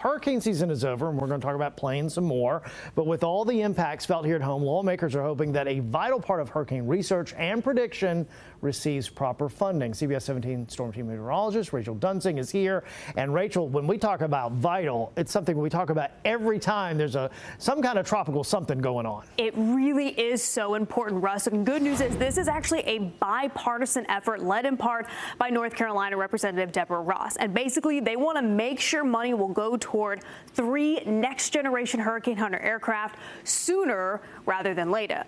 Hurricane season is over, and we're going to talk about planes some more. But with all the impacts felt here at home, lawmakers are hoping that a vital part of hurricane research and prediction receives proper funding. CBS 17 Storm Team meteorologist Rachel Dunsing is here. And Rachel, when we talk about vital, it's something we talk about every time there's some kind of tropical something going on. It really is so important, Russ. And good news is this is actually a bipartisan effort led in part by North Carolina Representative Deborah Ross. And basically, they want to make sure money will go toward 3 next-generation Hurricane Hunter aircraft sooner rather than later.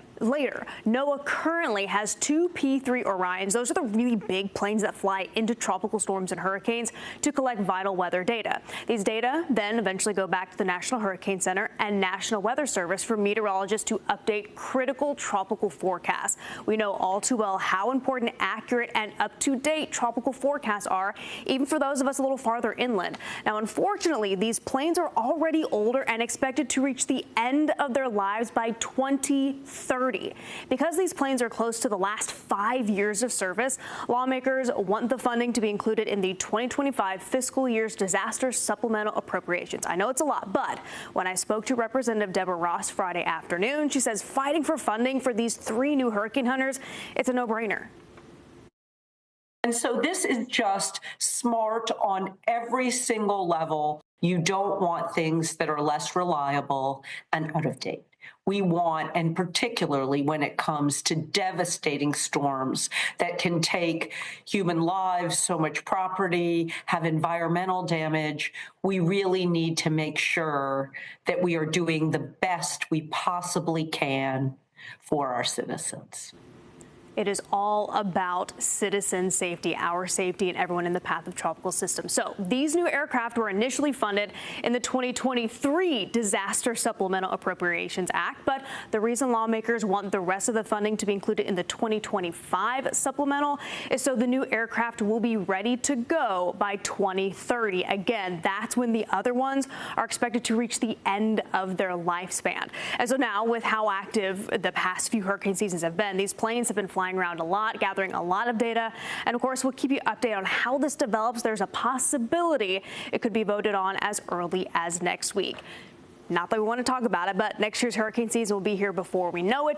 NOAA currently has 2 P-3 Orions. Those are the really big planes that fly into tropical storms and hurricanes to collect vital weather data. These data then eventually go back to the National Hurricane Center and National Weather Service for meteorologists to update critical tropical forecasts. We know all too well how important, accurate, and up-to-date tropical forecasts are, even for those of us a little farther inland. Now, unfortunately, these planes are already older and expected to reach the end of their lives by 2030. Because these planes are close to the last 5 years of service, lawmakers want the funding to be included in the 2025 fiscal year's disaster supplemental appropriations. I know it's a lot, but when I spoke to Representative Deborah Ross Friday afternoon, she says fighting for funding for these 3 new Hurricane Hunters, it's a no-brainer. And so this is just smart on every single level. You don't want things that are less reliable and out of date. We want, and particularly when it comes to devastating storms that can take human lives, so much property, have environmental damage, we really need to make sure that we are doing the best we possibly can for our citizens. It is all about citizen safety, our safety, and everyone in the path of tropical systems. So these new aircraft were initially funded in the 2023 Disaster Supplemental Appropriations Act, but the reason lawmakers want the rest of the funding to be included in the 2025 supplemental is so the new aircraft will be ready to go by 2030. Again, that's when the other ones are expected to reach the end of their lifespan. And so now, with how active the past few hurricane seasons have been, these planes have been flying around a lot, gathering a lot of data. And of course, we'll keep you updated on how this develops. There's a possibility it could be voted on as early as next week. Not that we want to talk about it, but next year's hurricane season will be here before we know it.